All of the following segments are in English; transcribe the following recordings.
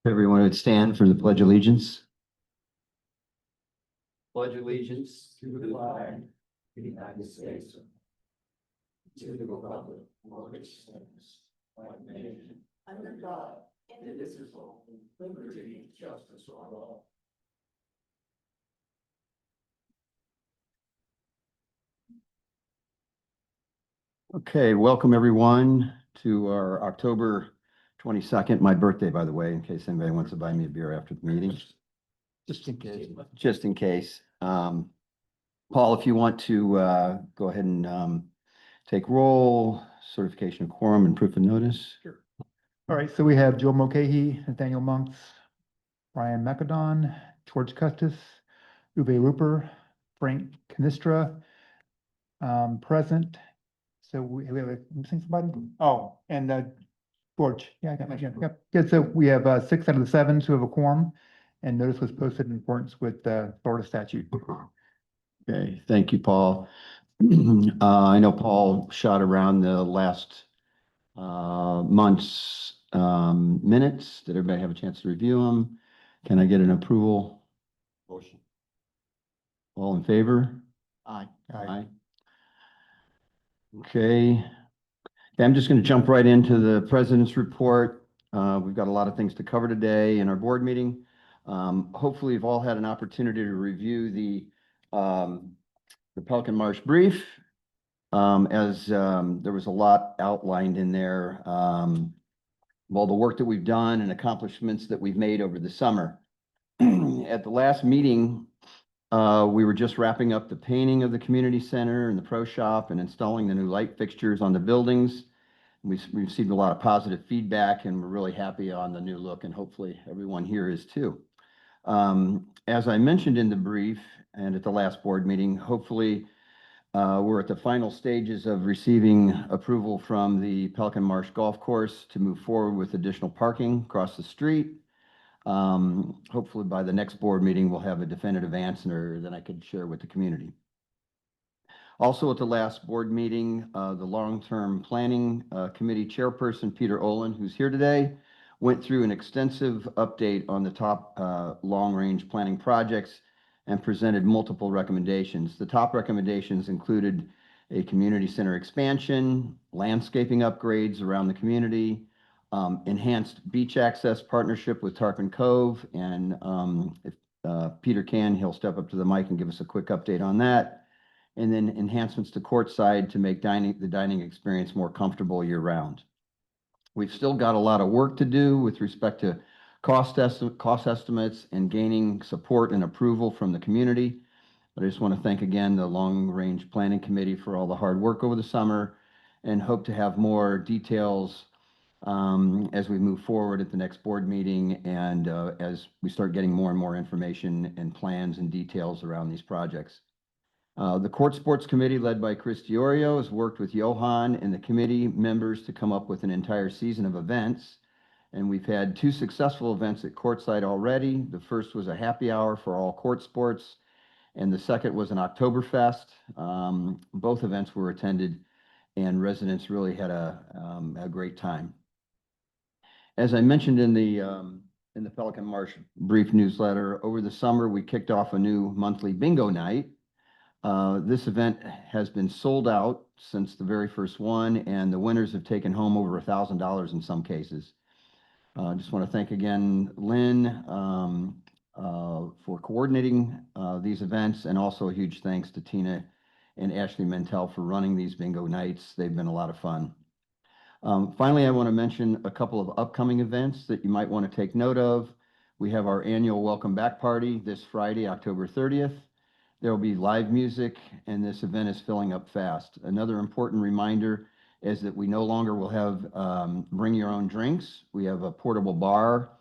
Everyone would stand for the Pledge of Allegiance. Pledge allegiance to the flag of the United States, to the republic for which stands one nation under God, indivisible, with liberty and justice for all. Okay, welcome everyone to our October 22nd, my birthday, by the way, in case anybody wants to buy me a beer after the meeting. Just in case. Just in case. Paul, if you want to go ahead and take roll, certification of quorum and proof of notice. Sure. All right, so we have Joe Mulcahy, Nathaniel Monks, Brian McAdon, George Custis, Uwe Rupert, Frank Canistra, present. So we have a missing somebody? Oh, and George. Yeah, I got my hand. Yep. Good. So we have 6 out of the 7 who have a quorum, and notice was posted in accordance with the Florida statute. Okay, thank you, Paul. I know Paul shot around the last month's minutes. Did everybody have a chance to review them? Can I get an approval? Motion. All in favor? Aye. Aye. Okay. I'm just going to jump right into the president's report. We've got a lot of things to cover today in our board meeting. Hopefully you've all had an opportunity to review the Pelican Marsh brief. As there was a lot outlined in there, all the work that we've done and accomplishments that we've made over the summer. At the last meeting, we were just wrapping up the painting of the community center and the pro shop and installing the new light fixtures on the buildings. We received a lot of positive feedback and we're really happy on the new look, and hopefully everyone here is too. As I mentioned in the brief and at the last board meeting, hopefully we're at the final stages of receiving approval from the Pelican Marsh Golf Course to move forward with additional parking across the street. Hopefully by the next board meeting, we'll have a definitive answer that I could share with the community. Also at the last board meeting, the long-term planning committee chairperson, Peter Olin, who's here today, went through an extensive update on the top long-range planning projects and presented multiple recommendations. The top recommendations included a community center expansion, landscaping upgrades around the community, enhanced beach access partnership with Tarpon Cove, and if Peter can, he'll step up to the mic and give us a quick update on that. And then enhancements to courtside to make the dining experience more comfortable year-round. We've still got a lot of work to do with respect to cost estimates and gaining support and approval from the community. But I just want to thank again the Long Range Planning Committee for all the hard work over the summer, and hope to have more details as we move forward at the next board meeting and as we start getting more and more information and plans and details around these projects. The Court Sports Committee, led by Chris Diorio, has worked with Johan and the committee members to come up with an entire season of events. And we've had 2 successful events at Courtside already. The first was a happy hour for all court sports, and the second was an Oktoberfest. Both events were attended, and residents really had a great time. As I mentioned in the Pelican Marsh brief newsletter, over the summer we kicked off a new monthly bingo night. This event has been sold out since the very first one, and the winners have taken home over $1,000 in some cases. I just want to thank again Lynn for coordinating these events, and also a huge thanks to Tina and Ashley Mentel for running these bingo nights. They've been a lot of fun. Finally, I want to mention a couple of upcoming events that you might want to take note of. We have our annual Welcome Back Party this Friday, October 30th. There will be live music, and this event is filling up fast. Another important reminder is that we no longer will have bring your own drinks. We have a portable bar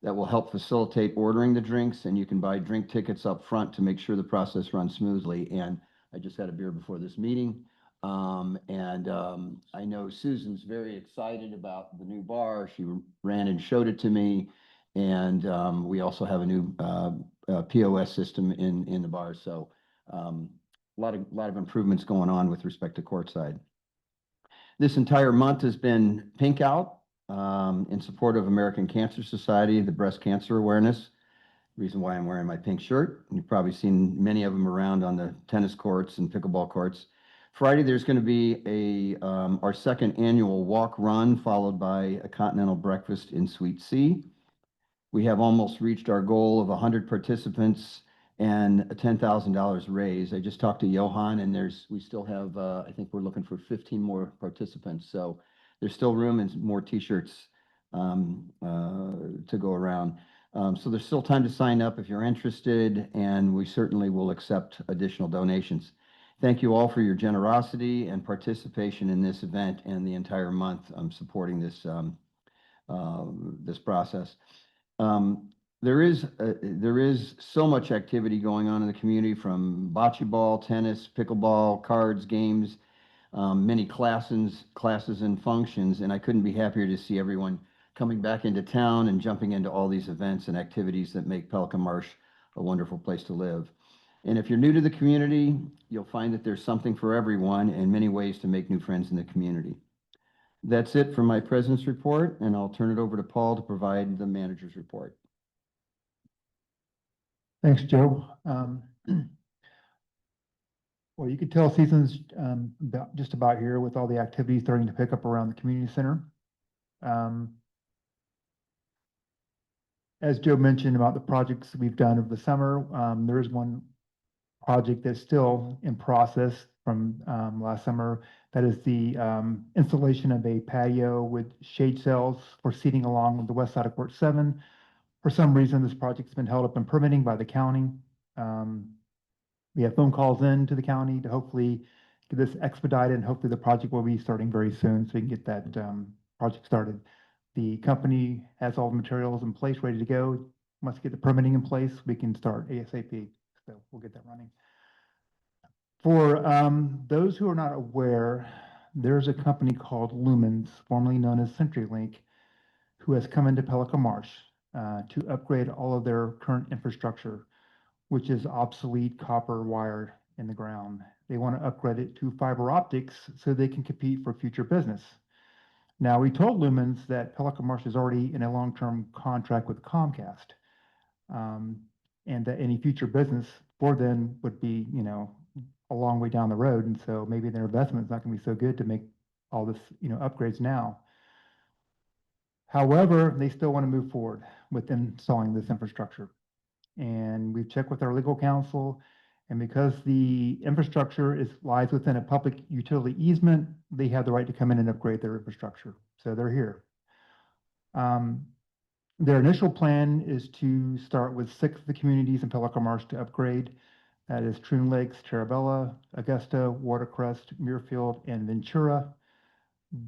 that will help facilitate ordering the drinks, and you can buy drink tickets up front to make sure the process runs smoothly. And I just had a beer before this meeting. I know Susan's very excited about the new bar. She ran and showed it to me. And we also have a new POS system in the bar. So a lot of improvements going on with respect to courtside. This entire month has been pink out. in support of American Cancer Society, the breast cancer awareness. Reason why I'm wearing my pink shirt. You've probably seen many of them around on the tennis courts and pickleball courts. Friday, there's going to be our second annual walk run, followed by a continental breakfast in Suite C. We have almost reached our goal of 100 participants and a $10,000 raise. I just talked to Johan, and we still have, I think we're looking for 15 more participants. So there's still room and more T-shirts to go around. So there's still time to sign up if you're interested, and we certainly will accept additional donations. Thank you all for your generosity and participation in this event and the entire month supporting this this process. There is so much activity going on in the community, from bocce ball, tennis, pickleball, cards, games, many classes and functions, and I couldn't be happier to see everyone coming back into town and jumping into all these events and activities that make Pelican Marsh a wonderful place to live. And if you're new to the community, you'll find that there's something for everyone and many ways to make new friends in the community. That's it for my president's report, and I'll turn it over to Paul to provide the manager's report. Thanks, Joe. Well, you could tell season's just about here with all the activities starting to pick up around the community center. As Joe mentioned about the projects we've done over the summer, there is one project that's still in process from last summer. That is the installation of a patio with shade cells for seating along the west side of Court 7. For some reason, this project's been held up in permitting by the county. We have phone calls in to the county to hopefully get this expedited, and hopefully the project will be starting very soon so we can get that project started. The company has all the materials in place, ready to go. Once we get the permitting in place, we can start ASAP. So we'll get that running. For those who are not aware, there's a company called Lumens, formerly known as CenturyLink, who has come into Pelican Marsh to upgrade all of their current infrastructure, which is obsolete copper wire in the ground. They want to upgrade it to fiber optics so they can compete for future business. Now, we told Lumens that Pelican Marsh is already in a long-term contract with Comcast, and that any future business for them would be, a long way down the road. And so maybe their investment is not going to be so good to make all this, upgrades now. However, they still want to move forward with installing this infrastructure. And we've checked with our legal counsel, and because the infrastructure lies within a public utility easement, they have the right to come in and upgrade their infrastructure. So they're here. Their initial plan is to start with 6 of the communities in Pelican Marsh to upgrade. That is Troon Lakes, Terabella, Augusta, Watercrest, Muirfield, and Ventura.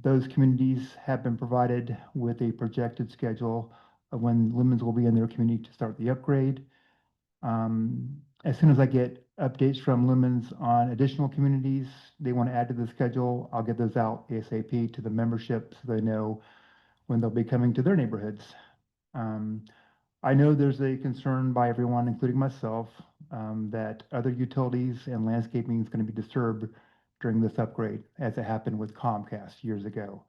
Those communities have been provided with a projected schedule of when Lumens will be in their community to start the upgrade. As soon as I get updates from Lumens on additional communities they want to add to the schedule, I'll get those out ASAP to the membership so they know when they'll be coming to their neighborhoods. I know there's a concern by everyone, including myself, that other utilities and landscaping is going to be disturbed during this upgrade, as it happened with Comcast years ago.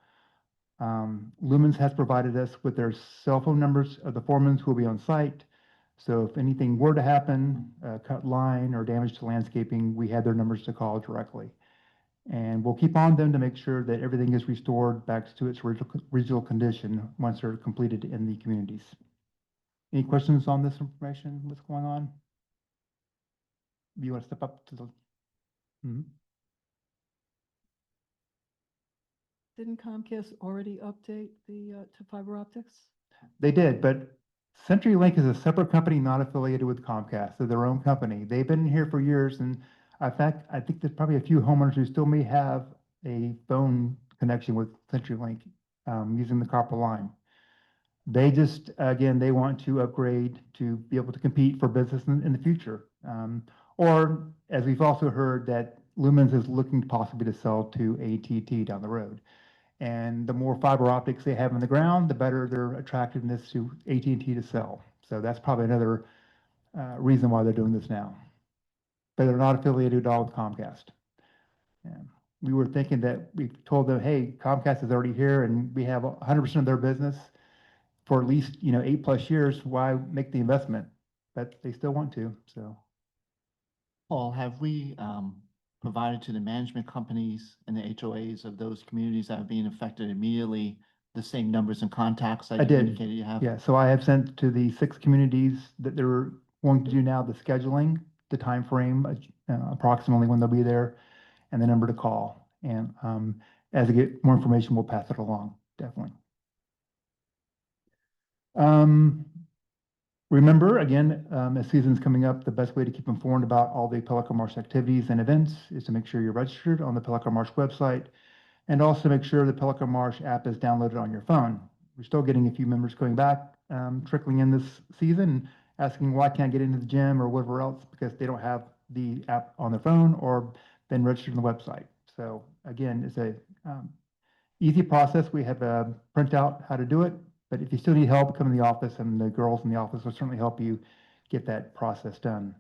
Lumens has provided us with their cell phone numbers of the foremen who will be on site. So if anything were to happen, cut line or damage to landscaping, we had their numbers to call directly. And we'll keep on them to make sure that everything is restored back to its original condition once they're completed in the communities. Any questions on this information? What's going on? Do you want to step up to the? Mm-hmm. Didn't Comcast already update the to fiber optics? They did, but CenturyLink is a separate company not affiliated with Comcast. They're their own company. They've been here for years, and in fact, I think there's probably a few homeowners who still may have a phone connection with CenturyLink using the copper line. They just, again, they want to upgrade to be able to compete for business in the future. Or, as we've also heard, that Lumens is looking possibly to sell to AT&T down the road. And the more fiber optics they have in the ground, the better their attractiveness to AT&T to sell. So that's probably another reason why they're doing this now. But they're not affiliated at all with Comcast. Yeah. we were thinking that we told them, hey, Comcast is already here and we have 100% of their business for at least, 8+ years. Why make the investment? But they still want to, so. Paul, have we provided to the management companies and the HOAs of those communities that are being affected immediately the same numbers and contacts that I you did. indicated you have? Yeah, so I have sent to the 6 communities that they're going to do now the scheduling, the time frame, approximately when they'll be there, and the number to call. And as I get more information, we'll pass it along, definitely. Remember, again, as season's coming up, the best way to keep informed about all the Pelican Marsh activities and events is to make sure you're registered on the Pelican Marsh website, and also make sure the Pelican Marsh app is downloaded on your phone. We're still getting a few members coming back, trickling in this season, asking why can't I get into the gym or whatever else, because they don't have the app on their phone or been registered on the website. So again, it's a easy process. We have a printout how to do it, but if you still need help, come in the office and the girls in the office will certainly help you get that process done.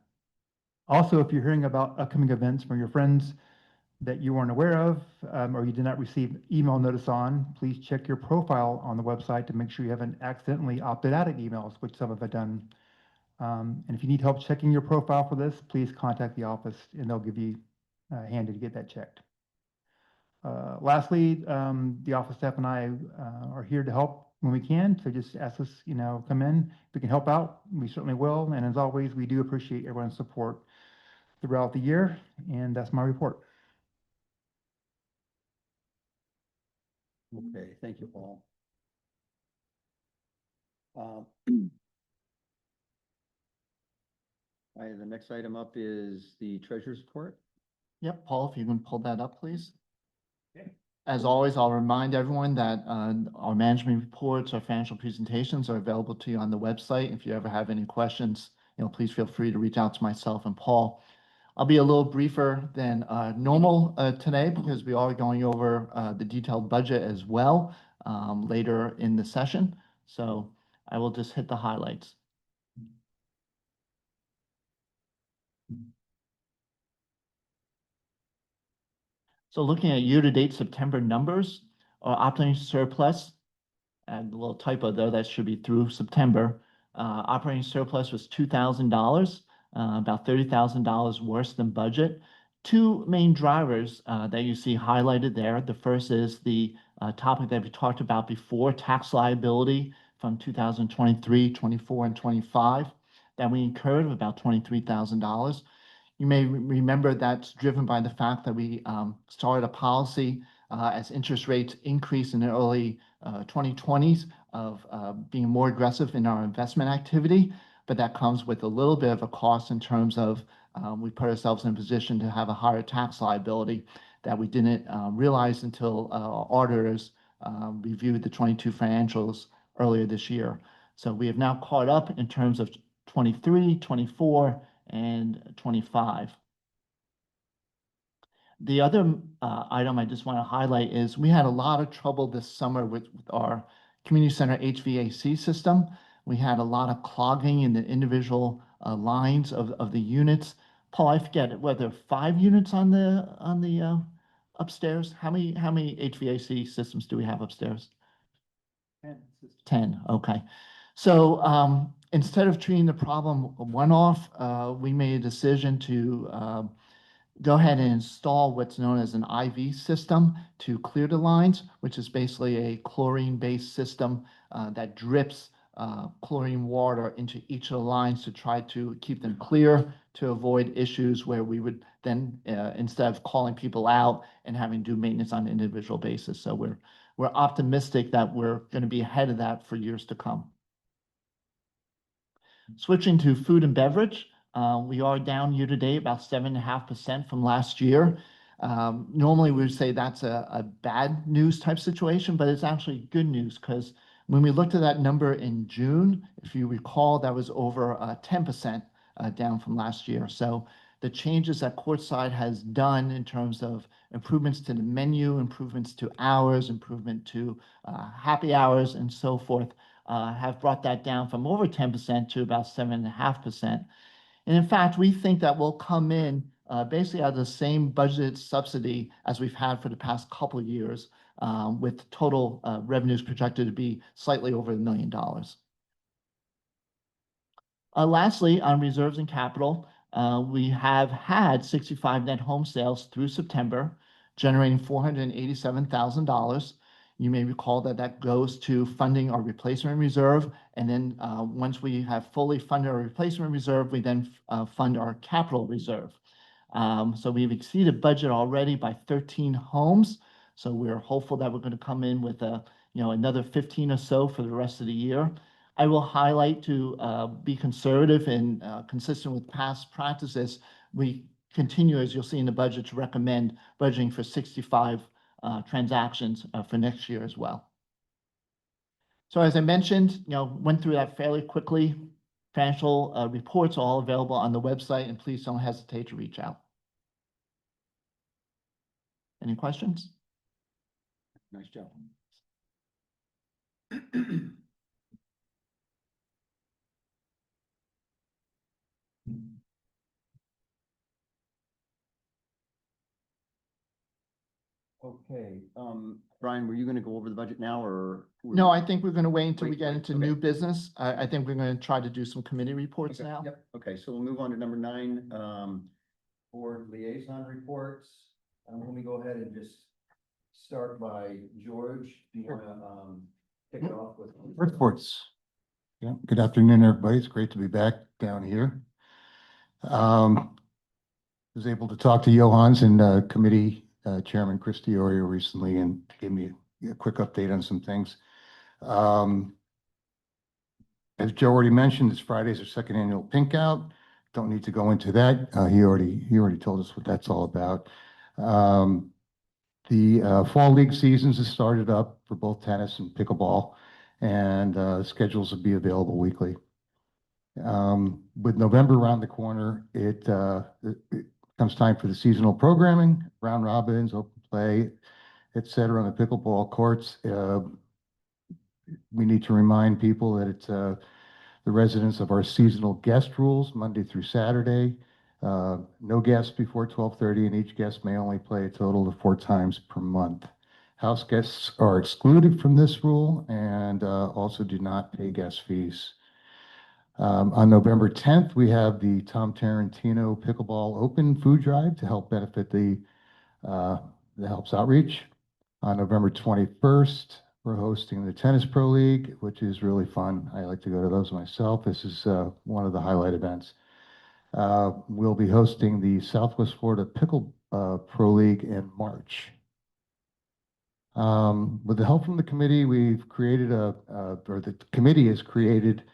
Also, if you're hearing about upcoming events from your friends that you weren't aware of, or you did not receive email notice on, please check your profile on the website to make sure you haven't accidentally opted out of emails, which some have done. And if you need help checking your profile for this, please contact the office and they'll give you a hand to get that checked. Lastly, the office staff and I are here to help when we can. So just ask us, come in. If we can help out, we certainly will. And as always, we do appreciate everyone's support throughout the year. And that's my report. Okay, thank you, Paul. All right, the next item up is the treasurer's report. Yep, Paul, if you can pull that up, please. Okay. As always, I'll remind everyone that our management reports, our financial presentations are available to you on the website. If you ever have any questions, please feel free to reach out to myself and Paul. I'll be a little briefer than normal today because we are going over the detailed budget as well later in the session. So I will just hit the highlights. So looking at year-to-date September numbers, our operating surplus, and a little typo though, that should be through September. Operating surplus was $2,000, about $30,000 worse than budget. Two main drivers that you see highlighted there. The first is the topic that we talked about before, tax liability from 2023, 24, and 25 that we incurred of about $23,000. You may remember that's driven by the fact that we started a policy as interest rates increased in the early 2020s of being more aggressive in our investment activity, but that comes with a little bit of a cost in terms of we put ourselves in a position to have a higher tax liability that we didn't realize until our auditors reviewed the 22 financials earlier this year. So we have now caught up in terms of 23, 24, and 25. The other item I just want to highlight is we had a lot of trouble this summer with our community center HVAC system. We had a lot of clogging in the individual lines of the units. Paul, I forget whether 5 units on the upstairs. How many HVAC systems do we have upstairs? 10. Okay. So instead of treating the problem one-off, we made a decision to go ahead and install what's known as an IV system to clear the lines, which is basically a chlorine-based system that drips chlorine water into each of the lines to try to keep them clear, to avoid issues where we would then, instead of calling people out and having to do maintenance on an individual basis. So we're optimistic that we're going to be ahead of that for years to come. Switching to food and beverage, we are down year to date about 7.5% from last year. Normally we would say that's a bad news type situation, but it's actually good news because when we looked at that number in June, if you recall, that was over 10% down from last year. So the changes that Courtside has done in terms of improvements to the menu, improvements to hours, improvement to happy hours, and so forth, have brought that down from over 10% to about 7.5%. And in fact, we think that we'll come in basically at the same budgeted subsidy as we've had for the past couple of years, with total revenues projected to be slightly over $1 million. Lastly, on reserves and capital, we have had 65 net home sales through September, generating $487,000. You may recall that that goes to funding our replacement reserve. And then once we have fully funded our replacement reserve, we then fund our capital reserve. So we've exceeded budget already by 13 homes. So we're hopeful that we're going to come in with another 15 or so for the rest of the year. I will highlight to be conservative and consistent with past practices. We continue, as you'll see in the budget, to recommend budgeting for 65 transactions for next year as well. So as I mentioned, went through that fairly quickly. Financial reports are all available on the website, and please don't hesitate to reach out. Any questions? Nice job. Okay, Brian, were you gonna go over the budget now, or? No, I think we're going to wait until we Wait, get wait, into okay. new business. I think we're going to try to do some committee reports Okay, now. yep. Okay, so we'll move on to number 9, board liaison reports. Let me go ahead and just start by George. Do you wanna, kick it off with? Reports. Yeah, good afternoon, everybody. It's great to be back down here. Was able to talk to Johans and committee chairman Chris Diorio recently and gave me a quick update on some things. As Joe already mentioned, this Friday's our second annual Pink Out. Don't need to go into that. He already told us what that's all about. The fall league seasons has started up for both tennis and pickleball, and schedules will be available weekly. With November around the corner, it comes time for the seasonal programming, round robins, open play, et cetera, on the pickleball courts. We need to remind people that it's the residents of our seasonal guest rules, Monday through Saturday. No guests before 12:30, and each guest may only play a total of 4 times per month. House guests are excluded from this rule and also do not pay guest fees. On November 10th, we have the Tom Tarantino Pickleball Open Food Drive to help benefit the Helps Outreach. On November 21st, we're hosting the Tennis Pro League, which is really fun. I like to go to those myself. This is one of the highlight events. We'll be hosting the Southwest Florida Pickle Pro League in March. With the help from the committee, we've created or the committee has created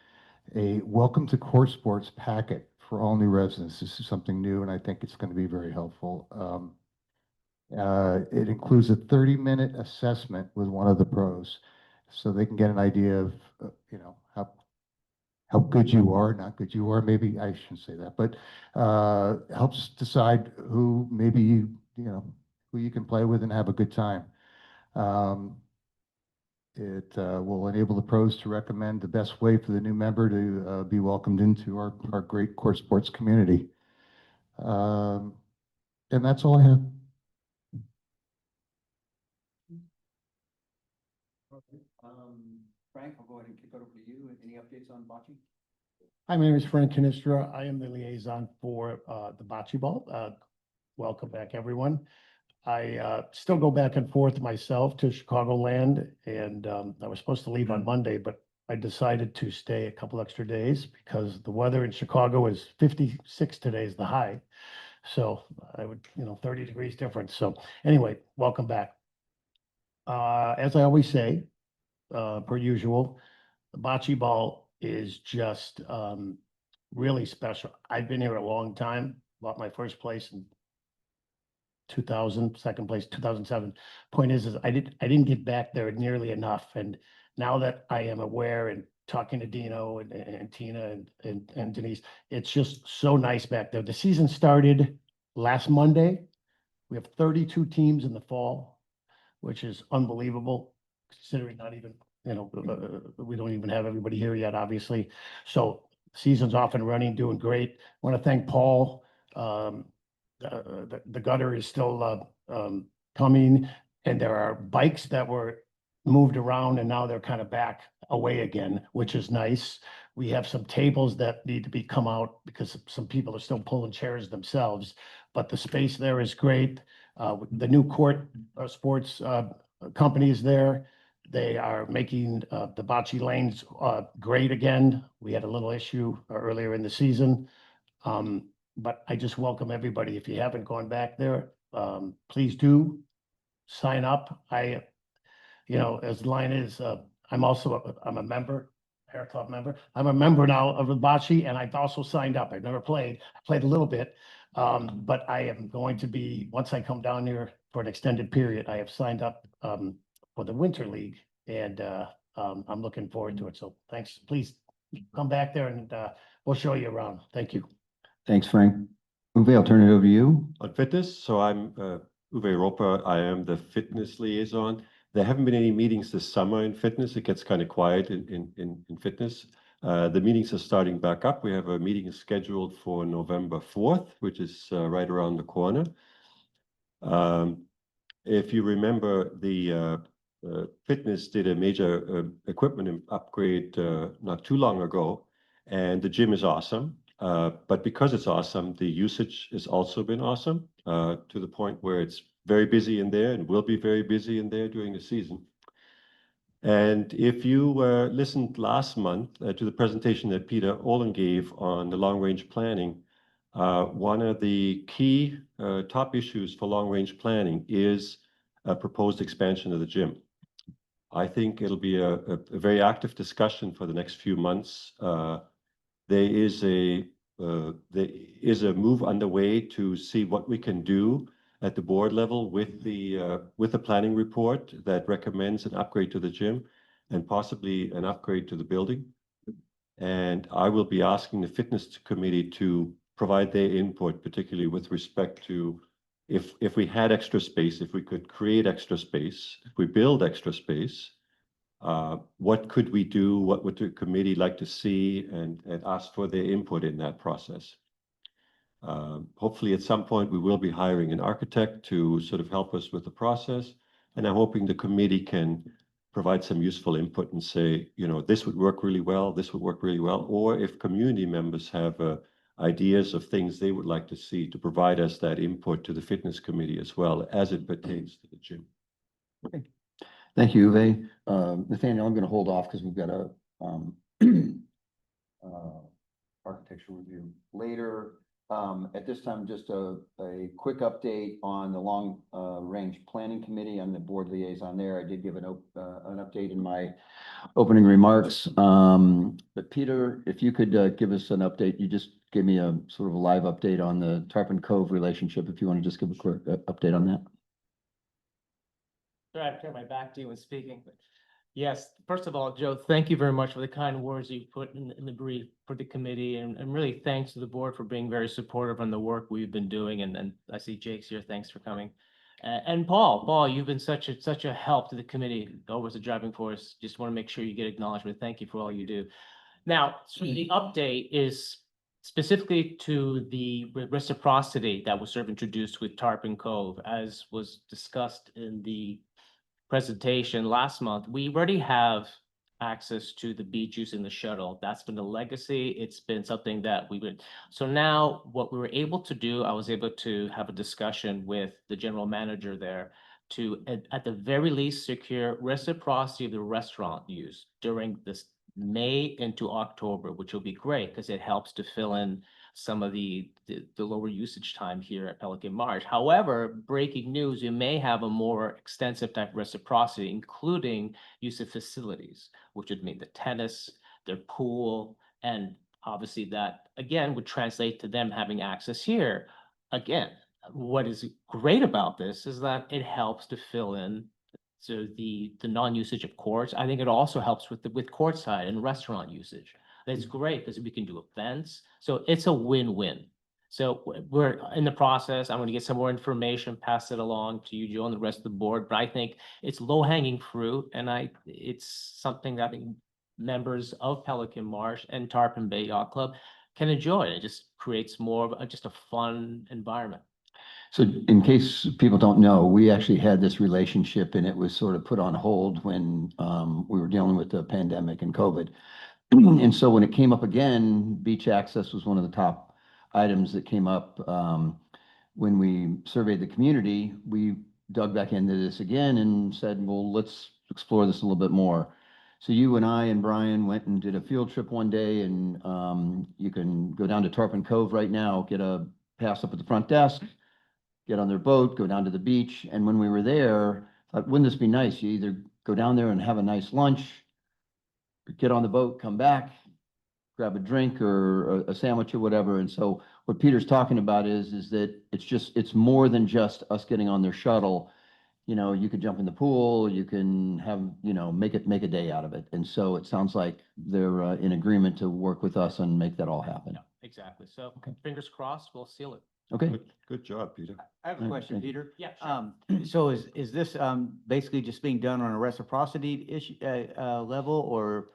a Welcome to Court Sports packet for all new residents. This is something new, and I think it's going to be very helpful. It includes a 30-minute assessment with one of the pros, so they can get an idea of, how good you are, not good you are. Maybe I shouldn't say that, but helps decide who maybe who you can play with and have a good time. It will enable the pros to recommend the best way for the new member to be welcomed into our great court sports community. And that's all I have. Frank, I'll go ahead and kick it over to you. Any updates on bocce? Hi, my name is Frank Canistra. I am the liaison for the bocce ball. Welcome back, everyone. I still go back and forth myself to Chicagoland, and I was supposed to leave on Monday, but I decided to stay a couple extra days because the weather in Chicago is 56 today is the high. So I would, 30 degrees difference. So anyway, welcome back. As I always say, per usual, the bocce ball is just really special. I've been here a long time, bought my first place in 2000, second place 2007. Point is I didn't get back there nearly enough. And now that I am aware and talking to Dino and Tina and Denise, it's just so nice back there. The season started last Monday. We have 32 teams in the fall, which is unbelievable, considering not even, we don't even have everybody here yet, obviously. So season's off and running, doing great. I want to thank Paul the gutter is still, coming, and there are bikes that were moved around and now they're kind of back away again, which is nice. We have some tables that need to be come out because some people are still pulling chairs themselves, but the space there is great. The new court, sports, company is there. They are making, the bocce lanes, great again. We had a little issue earlier in the season. But I just welcome everybody. If you haven't gone back there, please do sign up. As the line is, I'm a member, Hair Club member. I'm a member now of the bocce, and I've also signed up. I've never played. I played a little bit. But I am going to be, once I come down here for an extended period, I have signed up, for the Winter League, and, I'm looking forward to it. So thanks. Please come back there and, we'll show you around. Thank you. Thanks, Frank. Uwe, I'll turn it over to you. On fitness, so I'm Uwe Roper. I am the fitness liaison. There haven't been any meetings this summer in fitness. It gets kind of quiet in fitness. The meetings are starting back up. We have a meeting scheduled for November 4th, which is right around the corner. If you remember, the fitness did a major equipment upgrade not too long ago, and the gym is awesome. But because it's awesome, the usage has also been awesome, to the point where it's very busy in there and will be very busy in there during the season. And if you listened last month to the presentation that Peter Olin gave on the long-range planning, one of the key top issues for long-range planning is a proposed expansion of the gym. I think it'll be a very active discussion for the next few months. There is a move underway to see what we can do at the board level with the planning report that recommends an upgrade to the gym and possibly an upgrade to the building. And I will be asking the fitness committee to provide their input, particularly with respect to if we had extra space, if we could create extra space, if we build extra space, what could we do? What would the committee like to see, and ask for their input in that process? Hopefully at some point we will be hiring an architect to sort of help us with the process. And I'm hoping the committee can provide some useful input and say, this would work really well, this would work really well. Or if community members have ideas of things they would like to see, to provide us that input to the fitness committee as well as it pertains to the gym. Thank you, Uwe. Nathaniel, I'm going to hold off because we've got a architectural review later. At this time, just a quick update on the long range planning committee. I'm the board liaison there. I did give an update in my opening remarks. But Peter, if you could give us an update, you just gave me a sort of a live update on the Tarpon Cove relationship. If you want to just give a quick update on that. Sure, I turn my back to you when speaking, but yes, first of all, Joe, thank you very much for the kind words you put in the brief for the committee, and really thanks to the board for being very supportive on the work we've been doing, and I see Jake's here, thanks for coming. And Paul, you've been such a help to the committee, always a driving force. Just want to make sure you get acknowledgement. Thank you for all you do. Now, so the update is specifically to the reciprocity that was sort of introduced with Tarpon Cove, as was discussed in the presentation last month. We already have access to the beach using the shuttle. That's been a legacy. It's been something that we've been. So now what we were able to do, I was able to have a discussion with the general manager there to, at the very least, secure reciprocity of the restaurant use during this May into October, which will be great because it helps to fill in some of the lower usage time here at Pelican Marsh. However, breaking news, you may have a more extensive type of reciprocity, including use of facilities, which would mean the tennis, their pool, and obviously that, again, would translate to them having access here. Again, what is great about this is that it helps to fill in the non-usage of courts. I think it also helps with courtside and restaurant usage. That's great because we can do events. So it's a win-win. So we're in the process. I'm going to get some more information, pass it along to you, Joe, and the rest of the board. But I think it's low-hanging fruit, and it's something that I think members of Pelican Marsh and Tarpon Bay Yacht Club can enjoy. It just creates more of just a fun environment. So in case people don't know, we actually had this relationship and it was sort of put on hold when we were dealing with the pandemic and COVID. And so when it came up again, beach access was one of the top items that came up. When we surveyed the community, we dug back into this again and said, well, let's explore this a little bit more. So you and I and Brian went and did a field trip one day, and you can go down to Tarpon Cove right now, get a pass up at the front desk, get on their boat, go down to the beach. And when we were there, thought, wouldn't this be nice? You either go down there and have a nice lunch, get on the boat, come back, grab a drink or a sandwich or whatever. And so what Peter's talking about is that it's more than just us getting on their shuttle. You know, you could jump in the pool, you can have, make a day out of it. And so it sounds like they're in agreement to work with us and make that all happen. Yeah, exactly. So Okay. fingers crossed, we'll seal it. Okay. Good job, Peter. I have a Right, question, thank you. Peter. Yeah, sure. So is this, basically just being done on a reciprocity issue, level, or,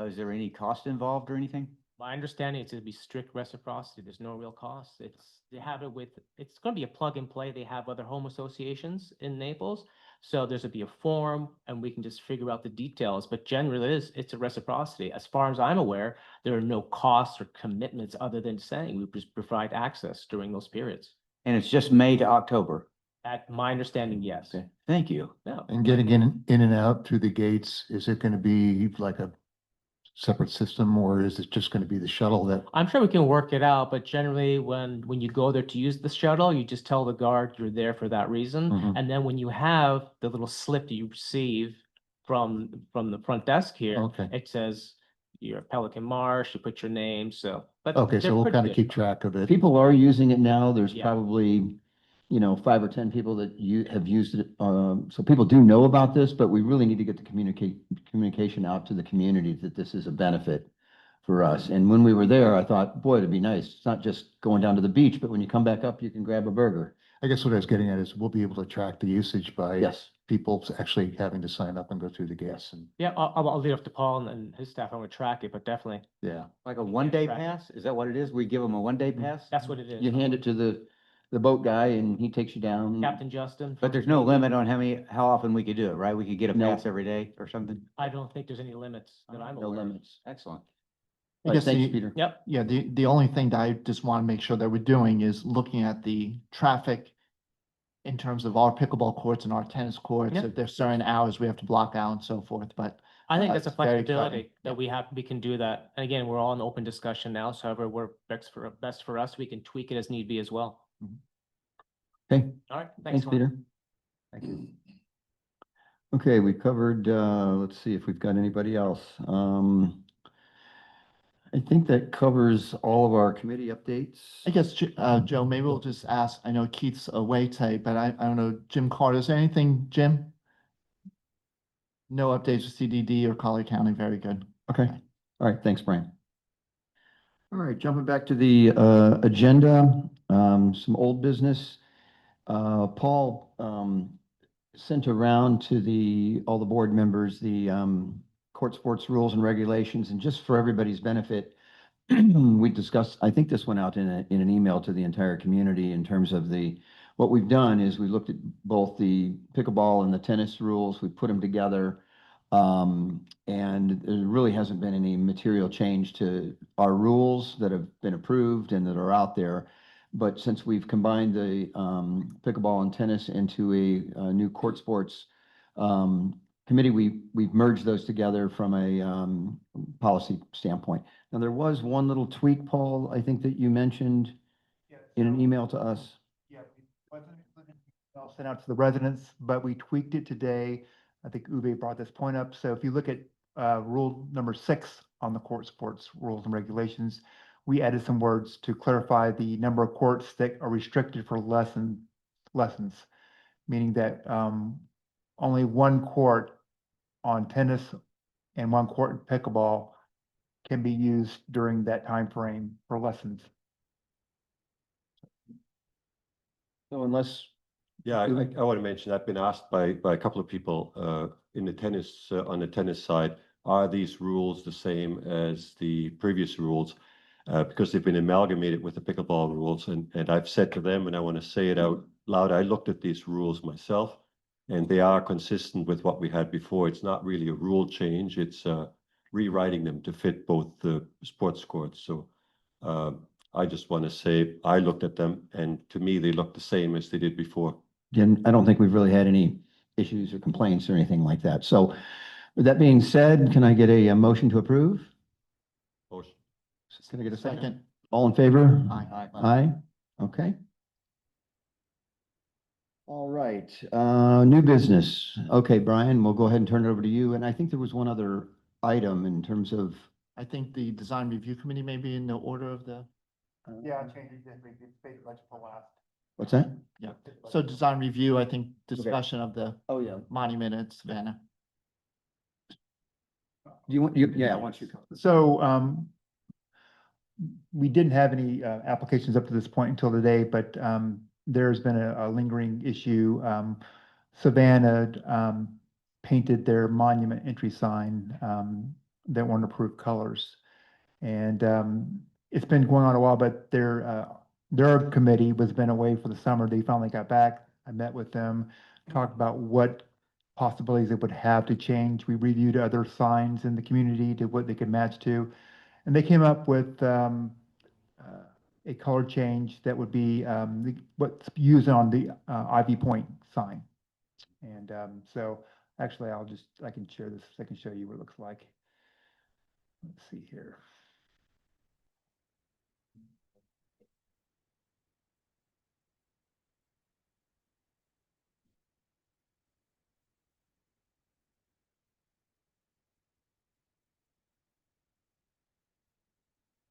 is there any cost involved or anything? My understanding is to be strict reciprocity. There's no real cost. They have it with, it's going to be a plug and play. They have other home associations in Naples. So there's to be a form and we can just figure out the details, but generally it's a reciprocity. As far as I'm aware, there are no costs or commitments other than saying we just provide access during those periods. And it's just May to October? At my understanding, yes. Okay, thank you. No. And getting in and out through the gates, is it going to be like a separate system, or is it just going to be the shuttle that? I'm sure we can work it out, but generally when you go there to use the shuttle, you just tell the guard you're there for that reason. Mhm. And then when you have the little slip that you receive from the front desk here, Okay. it says you're Pelican Marsh, you put your name, so. But Okay, they're so we'll pretty kind of good. keep track of it. People are using it now. There's Yeah. probably, 5 or 10 people that have used it. So people do know about this, but we really need to get the communication out to the community that this is a benefit for us. And when we were there, I thought, boy, it'd be nice. It's not just going down to the beach, but when you come back up, you can grab a burger. I guess what I was getting at is we'll be able to track the usage by Yes. people actually having to sign up and go through the gates and, Yeah, I'll leave it up to Paul and his staff. I'm gonna track it, but definitely, yeah. Like a one-day track it. pass? Is that what it is? We give them a one-day pass? that's what it is. You hand it to the boat guy and he takes you down. Captain Justin. But there's no limit on how often we could do it, right? We could get a No. pass every day or something? I don't think there's any limits that I'm No aware of. limits. Excellent. I Right, guess thanks, the- Peter. Yep, Yeah, the only thing that I just want to make sure that we're doing is looking at the traffic in terms of our pickleball courts and our tennis courts. Yeah. If there's certain hours we have to block out and so forth, but I think that's a it's very flexibility exciting. that we can do that. And again, we're all in open discussion now, so however we're best for us, we can tweak it as need be as well. Okay, All right, thanks, Mark. Peter. Thank you. Okay, we covered, let's see if we've got anybody else. I think that covers all of our committee updates. I guess, Joe, maybe we'll just ask, I know Keith's away today, but I don't know, Jim Carter, is there anything, Jim? No updates with CDD or Collier County, very good. Okay, all right, thanks, Brian. All right, jumping back to the agenda, some old business. Paul sent around to all the board members, the court sports rules and regulations, and just for everybody's benefit, we discussed, I think this went out in an email to the entire community in terms of what we've done is we looked at both the pickleball and the tennis rules, we put them together. And there really hasn't been any material change to our rules that have been approved and that are out there. But since we've combined the pickleball and tennis into a new court sports committee, we've merged those together from a policy standpoint. Now, there was one little tweak, Paul, I think that you mentioned in an email to us. Yeah, I'll send out to the residents, but we tweaked it today. I think Uwe brought this point up. So if you look at rule number 6 on the court sports rules and regulations, we added some words to clarify the number of courts that are restricted for lessons, meaning that only one court on tennis and one court in pickleball can be used during that time frame for lessons. So unless, Yeah, I want to mention, I've been asked by a couple of people in the tennis, on the tennis side, are these rules the same as the previous rules? Because they've been amalgamated with the pickleball rules, and I've said to them, and I want to say it out loud, I looked at these rules myself, and they are consistent with what we had before. It's not really a rule change. It's rewriting them to fit both the sports courts. So I just want to say, I looked at them, and to me, they look the same as they did before. Again, I don't think we've really had any issues or complaints or anything like that. So with that being said, can I get a motion to approve? Motion. Can I get a second? Second. All in favor? Aye. Aye, okay. All right, new business. Okay, Brian, we'll go ahead and turn it over to you. And I think there was one other item in terms of. I think the design review committee may be in the order of the, Yeah, change it, it's basically like for last. What's that? yeah. So design review, I think discussion of the Oh, yeah. monument at Savannah. Do you want, yeah, why don't you go? So, we didn't have any, applications up to this point until today, but, there's been a lingering issue. Savannah, painted their monument entry sign, that weren't approved colors. And, it's been going on a while, but their committee was been away for the summer. They finally got back. I met with them, talked about what possibilities it would have to change. We reviewed other signs in the community to what they could match to. And they came up with a color change that would be what's used on the Ivy Point sign. And so actually, I can share this. I can show you what it looks like. Let's see here.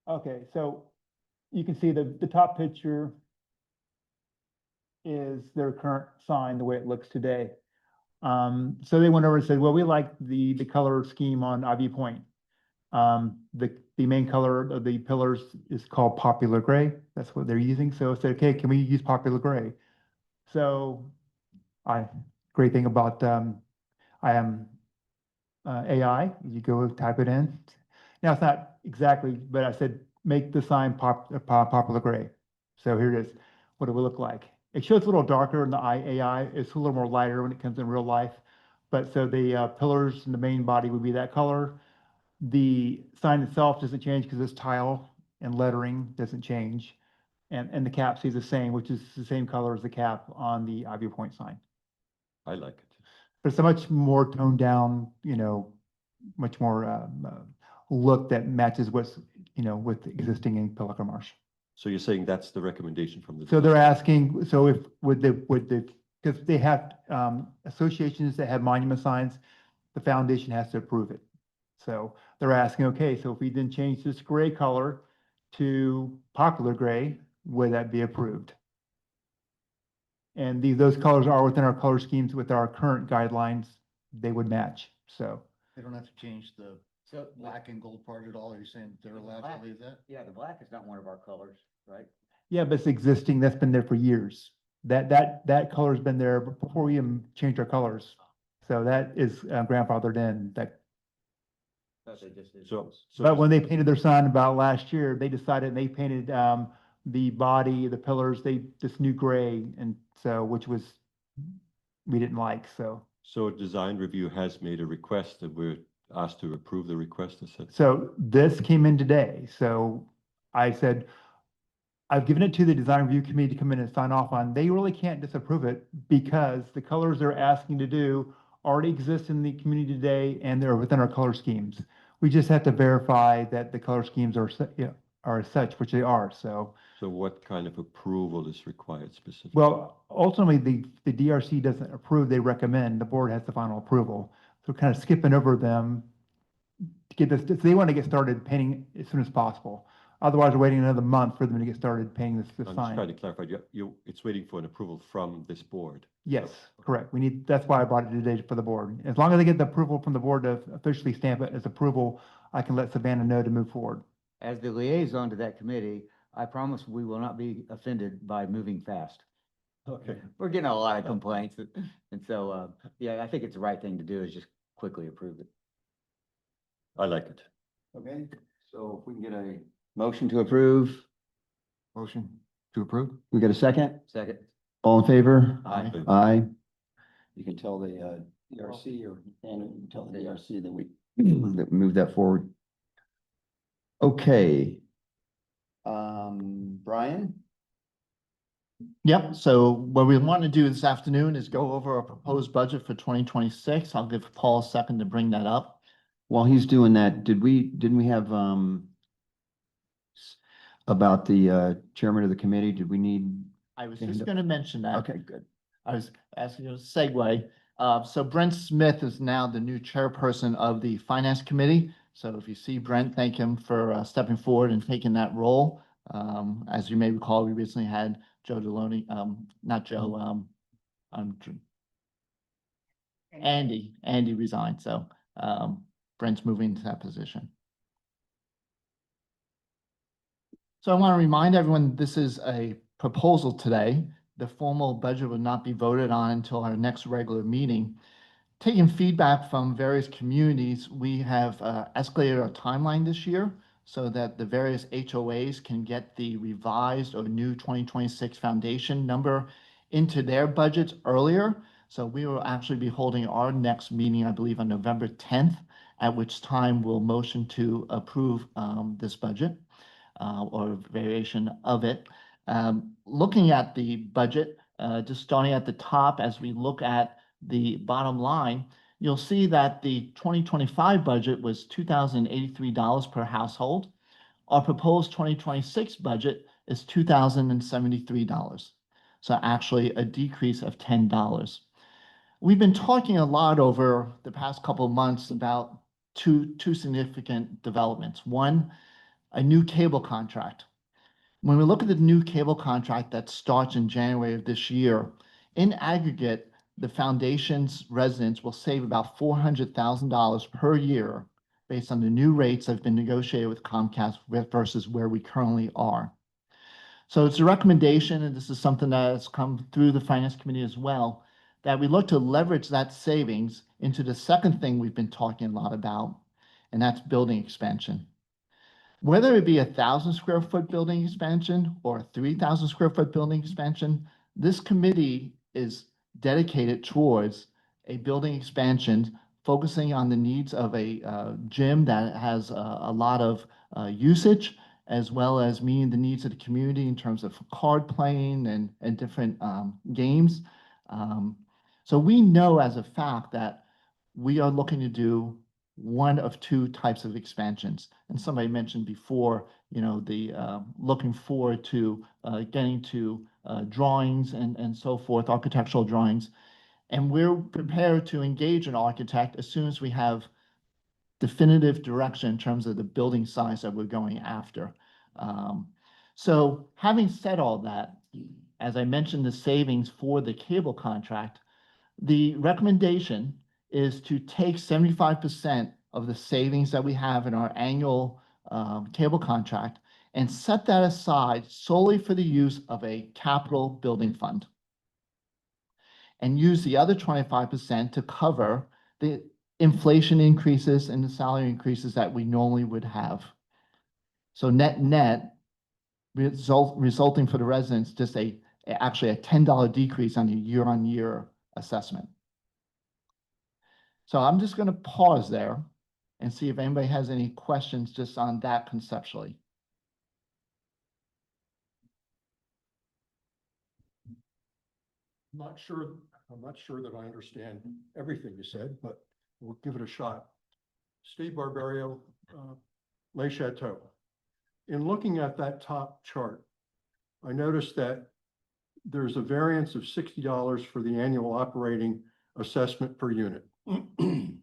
Okay, so you can see the top picture is their current sign, the way it looks today. So they went over and said, well, we like the color scheme on Ivy Point. The main color of the pillars is called popular gray. That's what they're using. So I said, okay, can we use popular gray? So great thing about I am AI, you go type it in. Now it's not exactly, but I said, make the sign popular gray. So here it is. What it will look like. It shows a little darker in the AI. It's a little more lighter when it comes in real life. But so the pillars and the main body would be that color. The sign itself doesn't change because it's tile and lettering doesn't change. And the cap stays the same, which is the same color as the cap on the Ivy Point sign. I like it. But it's a much more toned down, much more look that matches what's, with the existing in Pelican Marsh. So you're saying that's the recommendation from the. So they're asking, so if, because they have associations that have monument signs, the foundation has to approve it. So they're asking, okay, so if we then change this gray color to popular gray, would that be approved? And those colors are within our color schemes with our current guidelines, they would match, so. They don't have to change the So, black and gold part at all. Are you saying they're allowed to leave that? yeah, the black is not one of our colors, right? Yeah, but it's existing, that's been there for years. That color's been there before we even changed our colors. So that is grandfathered in, that. Thought they just did. So. But when they painted their sign about last year, they decided, and they painted the body, the pillars, this new gray, and so, which was, we didn't like, so. So design review has made a request and we're asked to approve the request. Is that? So this came in today, so I said, I've given it to the design review committee to come in and sign off on. They really can't disapprove it because the colors they're asking to do already exist in the community today and they're within our color schemes. We just have to verify that the color schemes are such, which they are, so. So what kind of approval is required specifically? Well, ultimately, the DRC doesn't approve, they recommend, the board has the final approval. So kind of skipping over them to get this, they want to get started painting as soon as possible. Otherwise, we're waiting another month for them to get started painting this I'm just sign. trying to clarify, it's waiting for an approval from this board. Yes, correct. That's why I brought it today for the board. As long as I get the approval from the board to officially stamp it as approval, I can let Savannah know to move forward. As the liaison to that committee, I promise we will not be offended by moving fast. Okay. We're getting a lot of complaints, and so, yeah, I think it's the right thing to do is just quickly approve it. I like it. Okay, so if we can get a motion to approve, Motion to approve? we get a second? Second. All in favor? Aye. Aye. You can tell the ERC or, and you can tell the ERC that we, that we moved that forward. Okay. Brian? Yep, so what we want to do this afternoon is go over our proposed budget for 2026. I'll give Paul a second to bring that up. While he's doing that, didn't we have, about the chairman of the committee, did we need? I was Hand just up. going to mention that. Okay, good. I was asking you to segue. So Brent Smith is now the new chairperson of the Finance Committee. So if you see Brent, thank him for stepping forward and taking that role. As you may recall, we recently had Joe Deloney, not Joe, Andy resigned. So Brent's moving to that position. So I want to remind everyone, this is a proposal today. The formal budget will not be voted on until our next regular meeting. Taking feedback from various communities, we have escalated our timeline this year so that the various HOAs can get the revised or new 2026 foundation number into their budgets earlier. So we will actually be holding our next meeting, I believe, on November 10th, at which time we'll motion to approve this budget or variation of it. Looking at the budget, just starting at the top, as we look at the bottom line, you'll see that the 2025 budget was $2,083 per household. Our proposed 2026 budget is $2,073. So actually a decrease of $10. We've been talking a lot over the past couple of months about two significant developments. One, a new cable contract. When we look at the new cable contract that starts in January of this year, in aggregate, the foundation's residents will save about $400,000 per year based on the new rates that have been negotiated with Comcast versus where we currently are. So it's a recommendation, and this is something that has come through the Finance Committee as well, that we look to leverage that savings into the second thing we've been talking a lot about, and that's building expansion. Whether it be 1,000 square foot building expansion or 3,000 square foot building expansion, this committee is dedicated towards a building expansion, focusing on the needs of a gym that has a lot of usage, as well as meeting the needs of the community in terms of card playing and different games. So we know as a fact that we are looking to do one of two types of expansions. And somebody mentioned before, you know, the looking forward to getting to drawings and so forth, architectural drawings. And we're prepared to engage an architect as soon as we have definitive direction in terms of the building size that we're going after. So having said all that, as I mentioned, the savings for the cable contract, the recommendation is to take 75% of the savings that we have in our annual cable contract and set that aside solely for the use of a capital building fund. And use the other 25% to cover the inflation increases and the salary increases that we normally would have. So net resulting for the residents, just actually a $10 decrease on a year-on-year assessment. So I'm just going to pause there and see if anybody has any questions just on that conceptually. I'm not sure that I understand everything you said, but we'll give it a shot. Steve Barbario, Les Chateaux. In looking at that top chart, I noticed that there's a variance of $60 for the annual operating assessment per unit.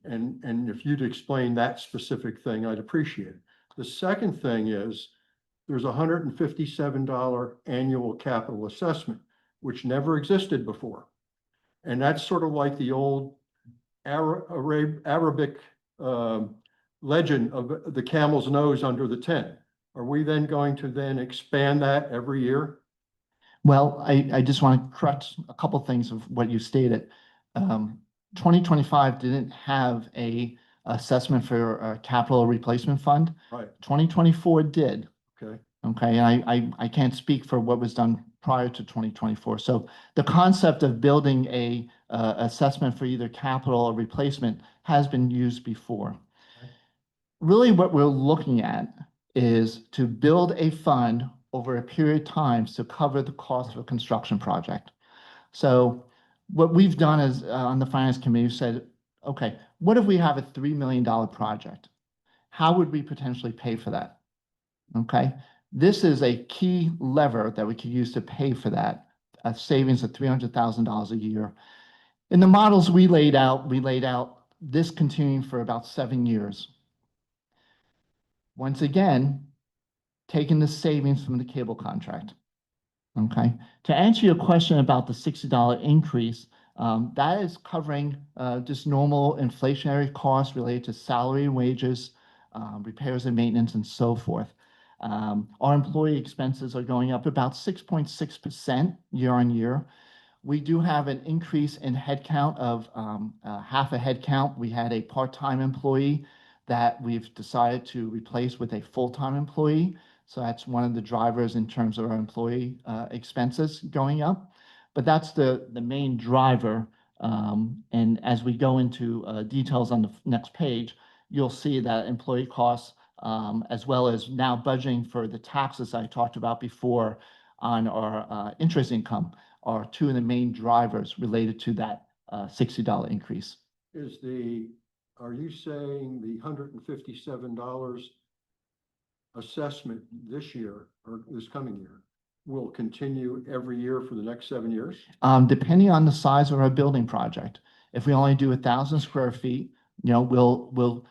And if you'd explain that specific thing, I'd appreciate it. The second thing is there's a $157 annual capital assessment, which never existed before. And that's sort of like the old Arabic legend of the camel's nose under the tent. Are we then going to then expand that every year? Well, I just want to correct a couple things of what you stated. 2025 didn't have a assessment for a capital replacement fund. Right. 2024 did. Okay. Okay, and I can't speak for what was done prior to 2024. So the concept of building a assessment for either capital or replacement has been used before. Really what we're looking at is to build a fund over a period of time to cover the cost of a construction project. So what we've done is on the finance committee said, okay, what if we have a $3 million project? How would we potentially pay for that? Okay, this is a key lever that we could use to pay for that, a savings of $300,000 a year. In the models we laid out this continuing for about 7 years. Once again, taking the savings from the cable contract. Okay, to answer your question about the $60 increase, that is covering just normal inflationary costs related to salary and wages, repairs and maintenance, and so forth. Our employee expenses are going up about 6.6% year on year. We do have an increase in headcount of half a headcount. We had a part-time employee that we've decided to replace with a full-time employee. So that's one of the drivers in terms of our employee expenses going up. But that's the main driver. And as we go into details on the next page, you'll see that employee costs, as well as now budgeting for the taxes I talked about before on our interest income, are two of the main drivers related to that $60 increase. Are you saying the $157 assessment this year or this coming year will continue every year for the next 7 years? Depending on the size of our building project. If we only do 1,000 square feet, we'll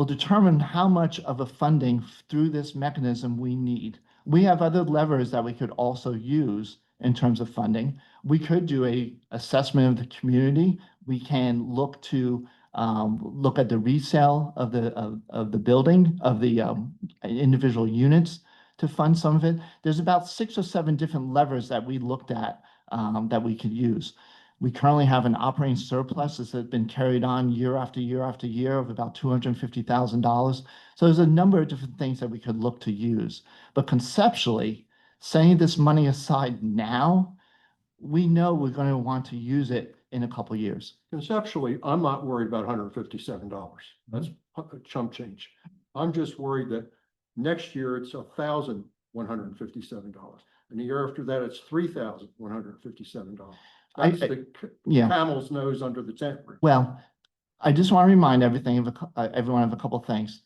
determine how much of a funding through this mechanism we need. We have other levers that we could also use in terms of funding. We could do a assessment of the community. We can look at the resale of the building, of the individual units to fund some of it. There's about 6 or 7 different levers that we looked at that we could use. We currently have an operating surplus that's been carried on year after year after year of about $250,000. So there's a number of different things that we could look to use. But conceptually, setting this money aside now, we know we're going to want to use it in a couple of years. Conceptually, I'm not worried about $157. That's a chump change. I'm just worried that next year it's $1,157. And the year after that, it's $3,157. That's the camel's nose under the tent. Well, I just want to remind everyone of a couple of things.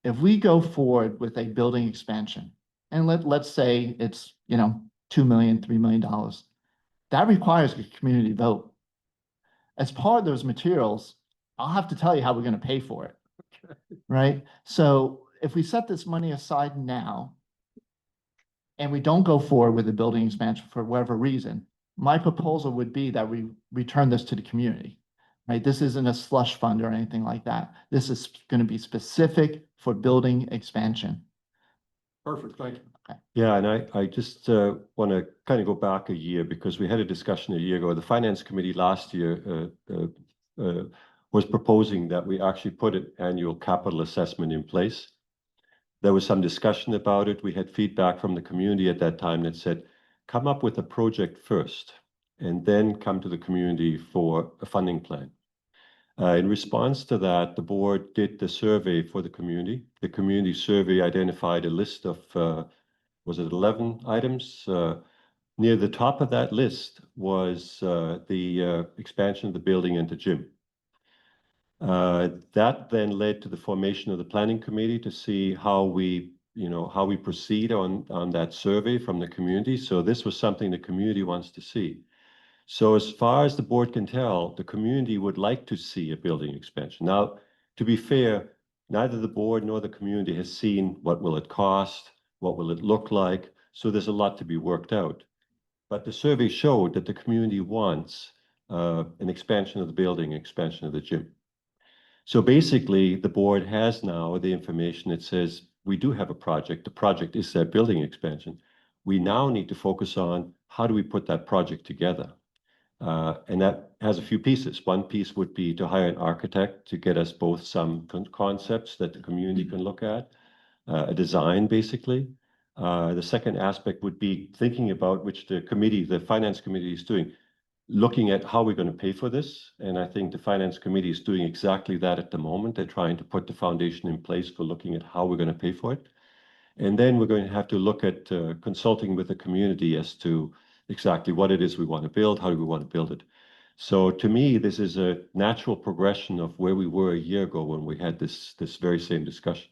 If we go forward with a building expansion, and let's say it's, $2 million, $3 million, that requires a community vote. As part of those materials, I'll have to tell you how we're going to pay for it. Okay. Right? So if we set this money aside now, and we don't go forward with the building expansion for whatever reason, my proposal would be that we return this to the community, right? This isn't a slush fund or anything like that. This is going to be specific for building expansion. Perfect, thank you. Okay. Yeah, and I just want to kind of go back a year because we had a discussion a year ago. The Finance Committee last year was proposing that we actually put an annual capital assessment in place. There was some discussion about it. We had feedback from the community at that time that said, come up with a project first and then come to the community for a funding plan. In response to that, the board did the survey for the community. The community survey identified a list of, 11 items? Near the top of that list was the expansion of the building into gym. That then led to the formation of the planning committee to see how we proceed on that survey from the community. So this was something the community wants to see. So as far as the board can tell, the community would like to see a building expansion. Now, to be fair, neither the board nor the community has seen what will it cost, what will it look like. So there's a lot to be worked out. But the survey showed that the community wants an expansion of the building, expansion of the gym. So basically, the board has now the information that says, we do have a project. The project is that building expansion. We now need to focus on how do we put that project together? And that has a few pieces. One piece would be to hire an architect to get us both some concepts that the community can look at, a design basically. The second aspect would be thinking about which the committee, the finance committee is doing, looking at how we're going to pay for this. And I think the finance committee is doing exactly that at the moment. They're trying to put the foundation in place for looking at how we're going to pay for it. And then we're going to have to look at consulting with the community as to exactly what it is we want to build, how do we want to build it. So to me, this is a natural progression of where we were a year ago when we had this very same discussion.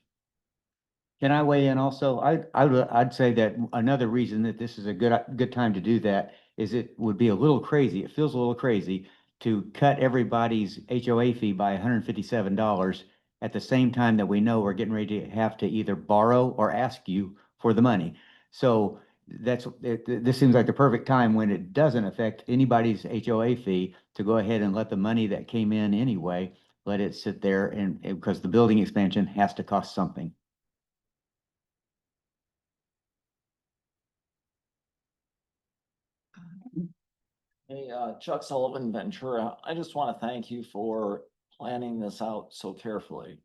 Can I weigh in also? I'd say that another reason that this is a good time to do that is it would be a little crazy. It feels a little crazy to cut everybody's HOA fee by $157 at the same time that we know we're getting ready to have to either borrow or ask you for the money. So this seems like the perfect time when it doesn't affect anybody's HOA fee to go ahead and let the money that came in anyway, let it sit there and because the building expansion has to cost something. Hey, Chuck Sullivan, Ventura. I just want to thank you for planning this out so carefully.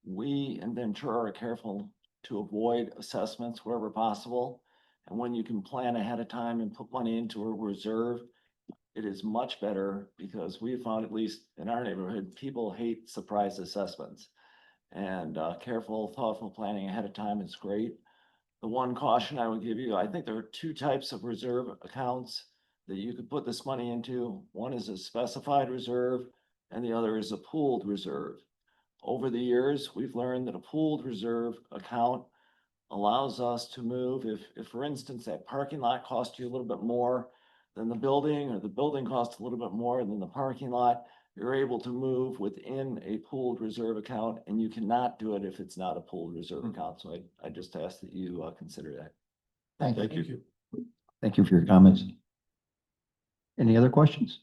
We in Ventura are careful to avoid assessments wherever possible. And when you can plan ahead of time and put money into a reserve, it is much better because we found, at least in our neighborhood, people hate surprise assessments. And careful, thoughtful planning ahead of time is great. The one caution I would give you, I think there are two types of reserve accounts that you could put this money into. One is a specified reserve and the other is a pooled reserve. Over the years, we've learned that a pooled reserve account allows us to move if for instance, that parking lot costs you a little bit more than the building, or the building costs a little bit more than the parking lot, you're able to move within a pooled reserve account, and you cannot do it if it's not a pooled reserve account. So I just ask that you consider that. Thank you. Thank you. Thank you for your comments. Any other questions?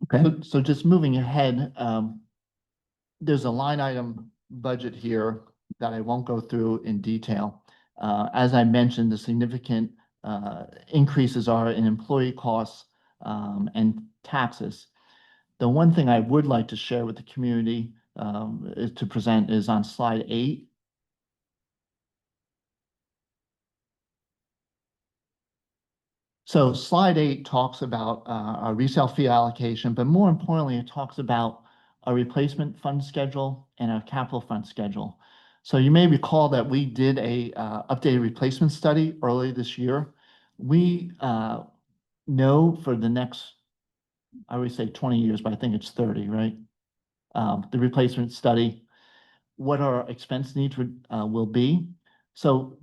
Okay, So just moving ahead, there's a line item budget here that I won't go through in detail. As I mentioned, the significant increases are in employee costs and taxes. The one thing I would like to share with the community is to present is on slide 8. So slide 8 talks about our resale fee allocation, but more importantly, it talks about our replacement fund schedule and our capital fund schedule. So you may recall that we did a updated replacement study early this year. We know for the next, I would say 20 years, but I think it's 30, right? The replacement study, what our expense needs will be. So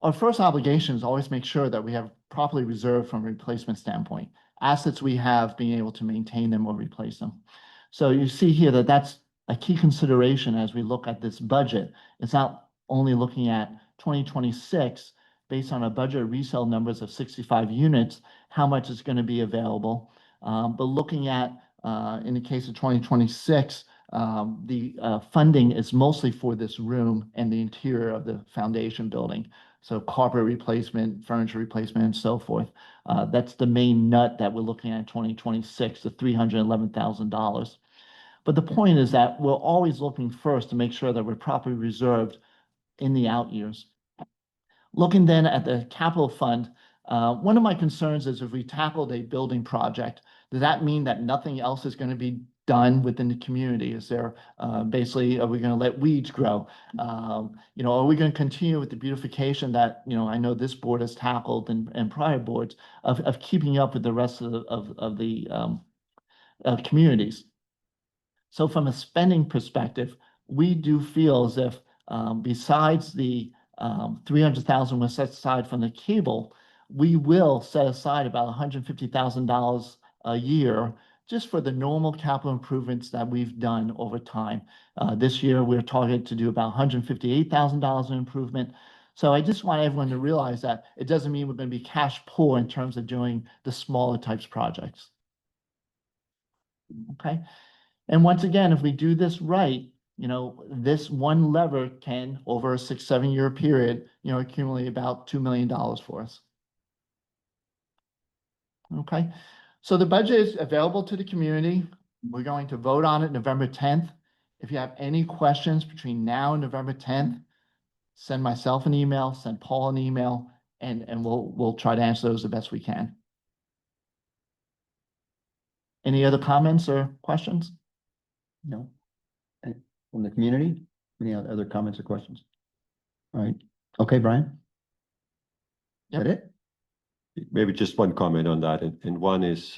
our first obligation is always make sure that we have properly reserved from a replacement standpoint. Assets we have, being able to maintain them or replace them. So you see here that that's a key consideration as we look at this budget. It's not only looking at 2026 based on a budget resale numbers of 65 units, how much is going to be available, but looking at, in the case of 2026, the funding is mostly for this room and the interior of the foundation building. So carpet replacement, furniture replacement, and so forth. That's the main nut that we're looking at in 2026, the $311,000. But the point is that we're always looking first to make sure that we're properly reserved in the out years. Looking then at the capital fund, one of my concerns is if we tackled a building project, does that mean that nothing else is going to be done within the community? Is there basically, are we going to let weeds grow? Are we going to continue with the beautification that, I know this board has tackled and prior boards of keeping up with the rest of the communities? So from a spending perspective, we do feel as if besides the 300,000 was set aside from the cable, we will set aside about $150,000 a year just for the normal capital improvements that we've done over time. This year, we're targeted to do about $158,000 in improvement. So I just want everyone to realize that it doesn't mean we're going to be cash poor in terms of doing the smaller types projects. Okay. And once again, if we do this right, this one lever can, over a 6-7 year period, accumulate about $2 million for us. Okay, so the budget is available to the community. We're going to vote on it November 10th. If you have any questions between now and November 10th, send myself an email, send Paul an email, and we'll try to answer those the best we can. Any other comments or questions? No? Any- From the community? Any other comments or questions? All right. Okay, Brian? Is that it? Maybe just one comment on that, and one is,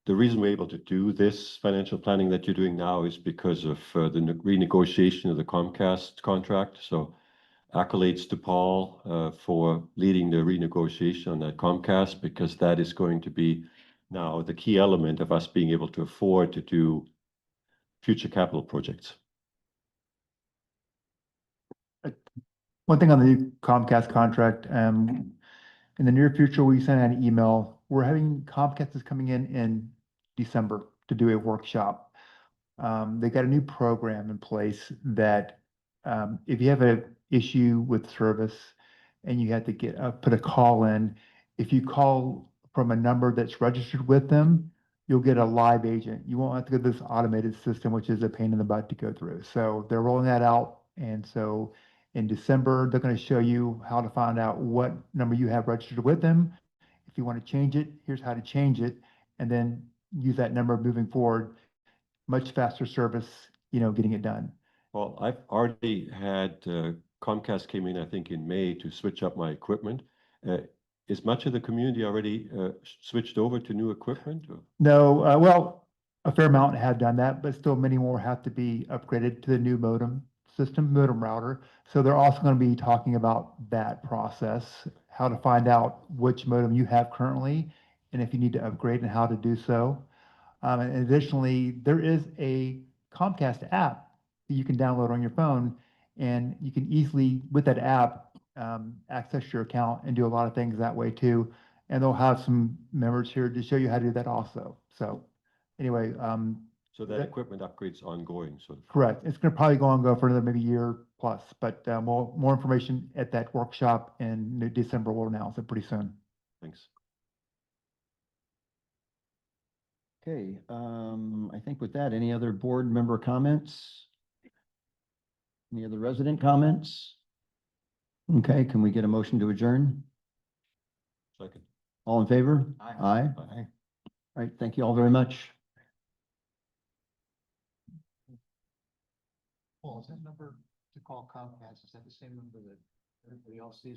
the reason we're able to do this financial planning that you're doing now is because of the renegotiation of the Comcast contract. So accolades to Paul for leading the renegotiation on that Comcast, because that is going to be now the key element of us being able to afford to do future capital projects. One thing on the new Comcast contract, in the near future, we sent out an email. We're having Comcast is coming in December to do a workshop. They got a new program in place that, if you have an issue with service and you have to put a call in, if you call from a number that's registered with them, you'll get a live agent. You won't have to go to this automated system, which is a pain in the butt to go through. So they're rolling that out. And so in December, they're going to show you how to find out what number you have registered with them. If you want to change it, here's how to change it, and then use that number moving forward. Much faster service, getting it done. Well, I've already had Comcast came in, I think, in May to switch up my equipment. Is much of the community already switched over to new equipment? Or? No, well, a fair amount have done that, but still many more have to be upgraded to the new modem router. So they're also going to be talking about that process, how to find out which modem you have currently, and if you need to upgrade and how to do so. And additionally, there is a Comcast app that you can download on your phone, and you can easily, with that app, access your account and do a lot of things that way too. And they'll have some members here to show you how to do that also. So anyway, So that equipment upgrade's ongoing, sort of. correct. It's going to probably go for another maybe year plus, but more information at that workshop in December. We'll announce it pretty soon. Thanks. Okay, I think with that, any other board member comments? Any other resident comments? Okay, can we get a motion to adjourn? Second. All in favor? Aye. Aye. All right, thank you all very much. Paul, is that number to call Comcast, is that the same number that everybody else sees?